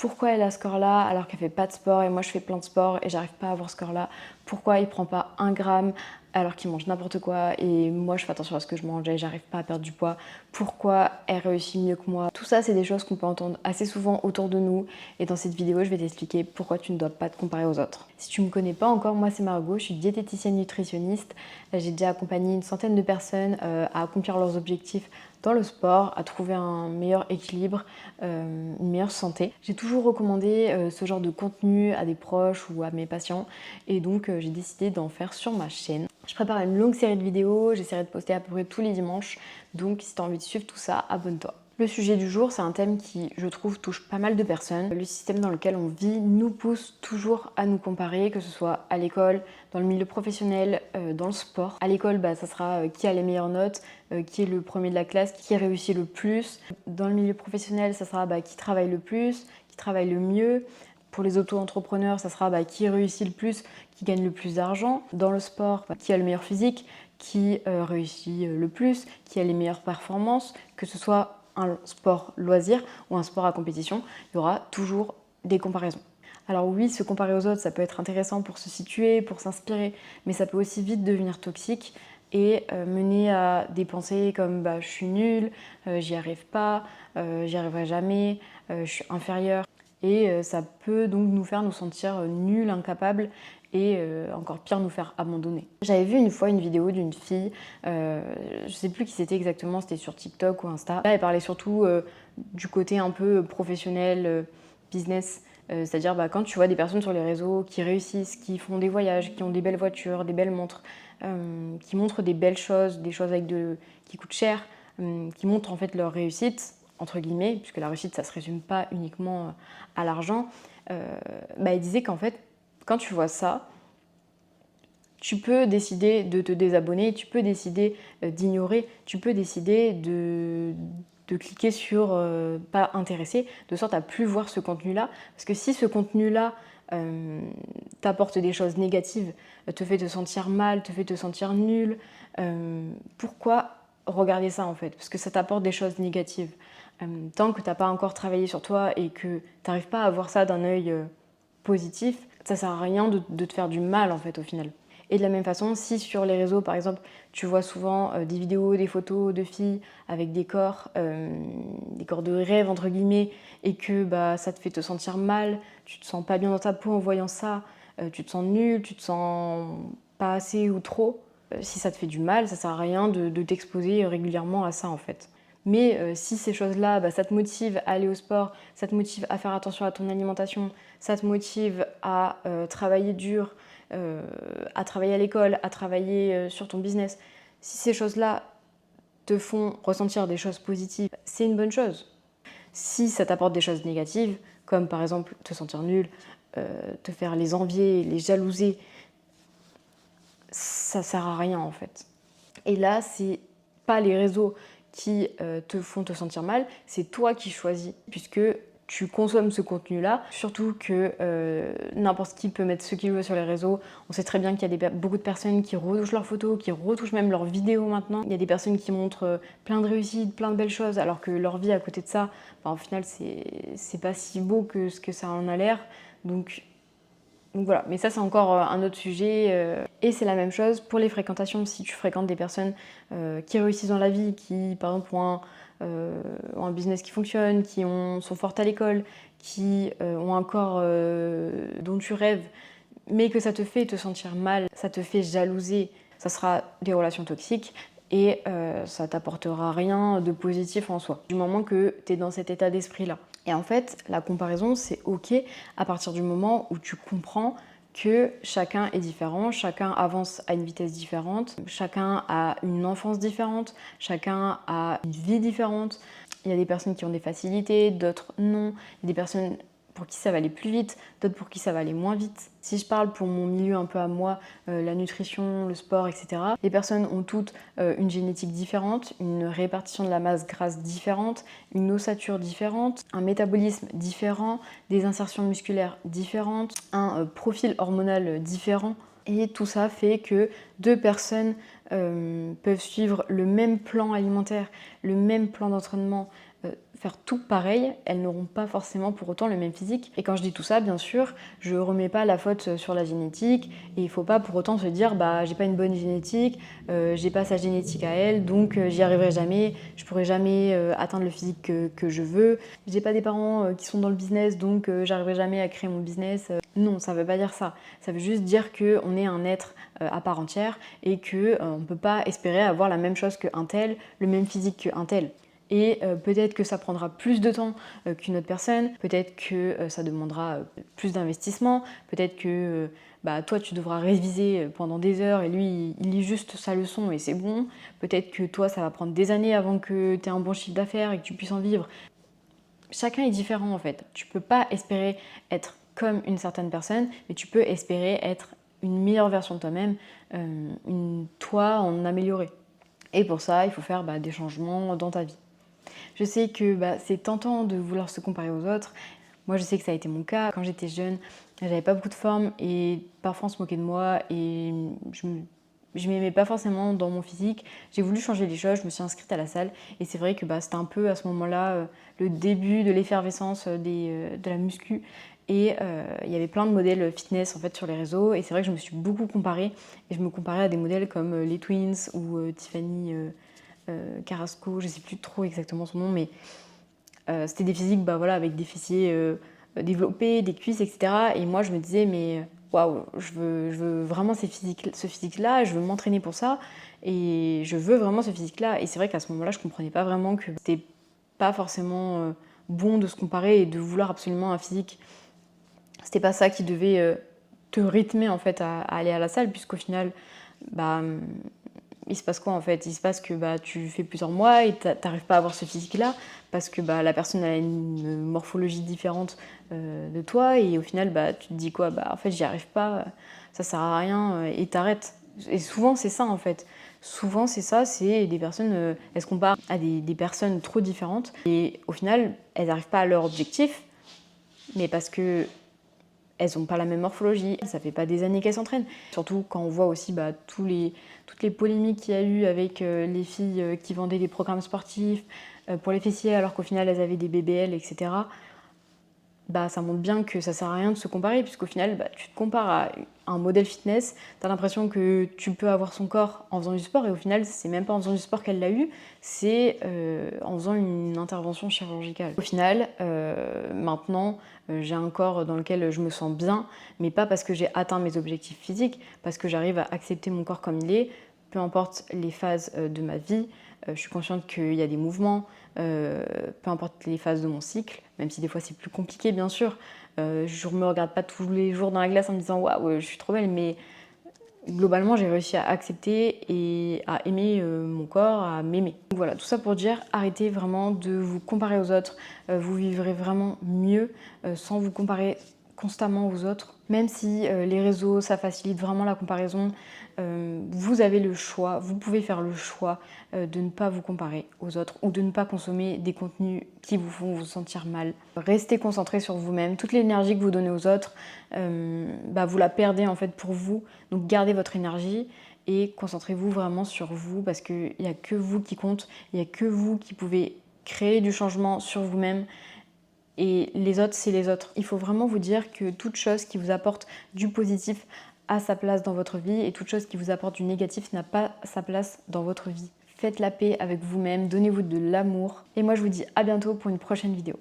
pourquoi elle a ce corps-là alors qu'elle fait pas de sport et moi je fais plein de sport et j'arrive pas à avoir ce corps-là, pourquoi il prend pas 1 gramme alors qu'il mange n'importe quoi et moi je fais attention à ce que je mange et j'arrive pas à perdre du poids, pourquoi elle réussit mieux que moi. Tout ça c'est des choses qu'on peut entendre assez souvent autour de nous et dans cette vidéo je vais t'expliquer pourquoi tu ne dois pas te comparer aux autres. Si tu me connais pas encore, moi c'est Margot, je suis diététicienne nutritionniste, j'ai déjà accompagné une centaine de personnes à accomplir leurs objectifs dans le sport, à trouver un meilleur équilibre, une meilleure santé. J'ai toujours recommandé ce genre de contenu à des proches ou à mes patients et donc j'ai décidé d'en faire sur ma chaîne. Je prépare une longue série de vidéos, j'essaierai de poster à peu près tous les dimanches, donc si tu as envie de suivre tout ça, abonne-toi. Le sujet du jour, c'est un thème qui, je trouve, touche pas mal de personnes. Le système dans lequel on vit nous pousse toujours à nous comparer, que ce soit à l'école, dans le milieu professionnel, dans le sport. À l'école, ça sera qui a les meilleures notes, qui est le premier de la classe, qui réussit le plus. Dans le milieu professionnel, ça sera qui travaille le plus, qui travaille le mieux. Pour les auto-entrepreneurs, ça sera qui réussit le plus, qui gagne le plus d'argent. Dans le sport, qui a le meilleur physique, qui réussit le plus, qui a les meilleures performances, que ce soit un sport loisir ou un sport à compétition, il y aura toujours des comparaisons. Alors oui, se comparer aux autres, ça peut être intéressant pour se situer, pour s'inspirer, mais ça peut aussi vite devenir toxique et mener à des pensées comme je suis nulle, j'y arrive pas, j'y arriverai jamais, je suis inférieure. Et ça peut donc nous faire nous sentir nuls, incapables et encore pire nous faire abandonner. J'avais vu une fois une vidéo d'une fille, je sais plus qui c'était exactement, c'était sur TikTok ou Insta. Là elle parlait surtout du côté un peu professionnel, business, c'est-à-dire quand tu vois des personnes sur les réseaux qui réussissent, qui font des voyages, qui ont des belles voitures, des belles montres, qui montrent des belles choses, des choses qui coûtent cher, qui montrent en fait leur réussite, entre guillemets, puisque la réussite ça se résume pas uniquement à l'argent, elle disait qu'en fait quand tu vois ça, tu peux décider de te désabonner, tu peux décider d'ignorer, tu peux décider de cliquer sur pas intéressé, de sorte à plus voir ce contenu-là. Parce que si ce contenu-là t'apporte des choses négatives, te fait te sentir mal, te fait te sentir nul, pourquoi regarder ça en fait? Parce que ça t'apporte des choses négatives. Tant que tu n'as pas encore travaillé sur toi et que tu n'arrives pas à voir ça d'un œil positif, ça sert à rien de te faire du mal en fait au final. Et de la même façon, si sur les réseaux par exemple tu vois souvent des vidéos, des photos de filles avec des corps de rêve entre guillemets, et que ça te fait te sentir mal, tu te sens pas bien dans ta peau en voyant ça, tu te sens nul, tu te sens pas assez ou trop, si ça te fait du mal, ça sert à rien de t'exposer régulièrement à ça en fait. Mais si ces choses-là, ça te motive à aller au sport, ça te motive à faire attention à ton alimentation, ça te motive à travailler dur, à travailler à l'école, à travailler sur ton business, si ces choses-là te font ressentir des choses positives, c'est une bonne chose. Si ça t'apporte des choses négatives, comme par exemple te sentir nul, te faire les envier, les jalouser, ça sert à rien en fait. Et là, c'est pas les réseaux qui te font te sentir mal, c'est toi qui choisis, puisque tu consommes ce contenu-là. Surtout que n'importe qui peut mettre ce qu'il veut sur les réseaux. On sait très bien qu'il y a beaucoup de personnes qui retouchent leurs photos, qui retouchent même leurs vidéos maintenant. Il y a des personnes qui montrent plein de réussites, plein de belles choses, alors que leur vie à côté de ça, au final, c'est pas si beau que ce que ça en a l'air. Donc voilà, mais ça c'est encore un autre sujet. Et c'est la même chose pour les fréquentations. Si tu fréquentes des personnes qui réussissent dans la vie, qui par exemple ont un business qui fonctionne, qui sont fortes à l'école, qui ont un corps dont tu rêves, mais que ça te fait te sentir mal, ça te fait jalouser, ça sera des relations toxiques et ça t'apportera rien de positif en soi, du moment que tu es dans cet état d'esprit-là. Et en fait, la comparaison, c'est ok à partir du moment où tu comprends que chacun est différent, chacun avance à une vitesse différente, chacun a une enfance différente, chacun a une vie différente. Il y a des personnes qui ont des facilités, d'autres non. Il y a des personnes pour qui ça va aller plus vite, d'autres pour qui ça va aller moins vite. Si je parle pour mon milieu un peu à moi, la nutrition, le sport, etc., les personnes ont toutes une génétique différente, une répartition de la masse grasse différente, une ossature différente, un métabolisme différent, des insertions musculaires différentes, un profil hormonal différent. Et tout ça fait que deux personnes peuvent suivre le même plan alimentaire, le même plan d'entraînement, faire tout pareil, elles n'auront pas forcément pour autant le même physique. Et quand je dis tout ça, bien sûr, je remets pas la faute sur la génétique, et il faut pas pour autant se dire bah j'ai pas une bonne génétique, j'ai pas sa génétique à elle, donc j'y arriverai jamais, je pourrai jamais atteindre le physique que je veux. J'ai pas des parents qui sont dans le business, donc j'arriverai jamais à créer mon business. Non, ça veut pas dire ça. Ça veut juste dire qu'on est un être à part entière et qu'on ne peut pas espérer avoir la même chose qu'un tel, le même physique qu'un tel. Et peut-être que ça prendra plus de temps qu'une autre personne, peut-être que ça demandera plus d'investissement, peut-être que bah, toi tu devras réviser pendant des heures et lui il lit juste sa leçon et c'est bon, peut-être que toi ça va prendre des années avant que tu aies un bon chiffre d'affaires et que tu puisses en vivre. Chacun est différent en fait. Tu peux pas espérer être comme une certaine personne, mais tu peux espérer être une meilleure version de toi-même, toi en amélioré. Et pour ça, il faut faire des changements dans ta vie. Je sais que c'est tentant de vouloir se comparer aux autres. Moi, je sais que ça a été mon cas. Quand j'étais jeune, j'avais pas beaucoup de forme et parfois on se moquait de moi et je m'aimais pas forcément dans mon physique. J'ai voulu changer les choses, je me suis inscrite à la salle et c'est vrai que c'était un peu à ce moment-là le début de l'effervescence de la muscu. Et il y avait plein de modèles fitness en fait sur les réseaux et c'est vrai que je me suis beaucoup comparée et je me comparais à des modèles comme les Twins ou Tiffany Carrasco, je sais plus trop exactement son nom, mais c'était des physiques avec des fessiers développés, des cuisses, etc. Et moi je me disais mais waouh, je veux vraiment ce physique-là, je veux m'entraîner pour ça et je veux vraiment ce physique-là. Et c'est vrai qu'à ce moment-là je comprenais pas vraiment que c'était pas forcément bon de se comparer et de vouloir absolument un physique. C'était pas ça qui devait te rythmer en fait à aller à la salle, puisqu'au final il se passe quoi en fait? Il se passe que tu fais plusieurs mois et t'arrives pas à avoir ce physique-là parce que la personne a une morphologie différente de toi et au final tu te dis quoi? En fait j'y arrive pas, ça sert à rien et t'arrêtes. Et souvent c'est ça en fait. Souvent c'est ça, c'est des personnes, elles se comparent à des personnes trop différentes et au final elles n'arrivent pas à leur objectif, mais parce que elles n'ont pas la même morphologie, ça fait pas des années qu'elles s'entraînent. Surtout quand on voit aussi toutes les polémiques qu'il y a eu avec les filles qui vendaient des programmes sportifs pour les fessiers alors qu'au final elles avaient des BBL, etc. Ça montre bien que ça sert à rien de se comparer, puisqu'au final tu te compares à un modèle fitness, tu as l'impression que tu peux avoir son corps en faisant du sport et au final c'est même pas en faisant du sport qu'elle l'a eu, c'est en faisant une intervention chirurgicale. Au final, maintenant j'ai un corps dans lequel je me sens bien, mais pas parce que j'ai atteint mes objectifs physiques, parce que j'arrive à accepter mon corps comme il est, peu importe les phases de ma vie. Je suis consciente qu'il y a des mouvements, peu importe les phases de mon cycle, même si des fois c'est plus compliqué bien sûr. Je ne me regarde pas tous les jours dans la glace en me disant waouh, je suis trop belle, mais globalement j'ai réussi à accepter et à aimer mon corps, à m'aimer. Donc voilà, tout ça pour dire, arrêtez vraiment de vous comparer aux autres, vous vivrez vraiment mieux sans vous comparer constamment aux autres. Même si les réseaux ça facilite vraiment la comparaison, vous avez le choix, vous pouvez faire le choix de ne pas vous comparer aux autres ou de ne pas consommer des contenus qui vous font vous sentir mal. Restez concentré sur vous-même. Toute l'énergie que vous donnez aux autres, vous la perdez en fait pour vous. Donc gardez votre énergie et concentrez-vous vraiment sur vous parce qu'il n'y a que vous qui compte, il n'y a que vous qui pouvez créer du changement sur vous-même. Et les autres, c'est les autres. Il faut vraiment vous dire que toute chose qui vous apporte du positif a sa place dans votre vie et toute chose qui vous apporte du négatif n'a pas sa place dans votre vie. Faites la paix avec vous-même, donnez-vous de l'amour. Et moi, je vous dis à bientôt pour une prochaine vidéo.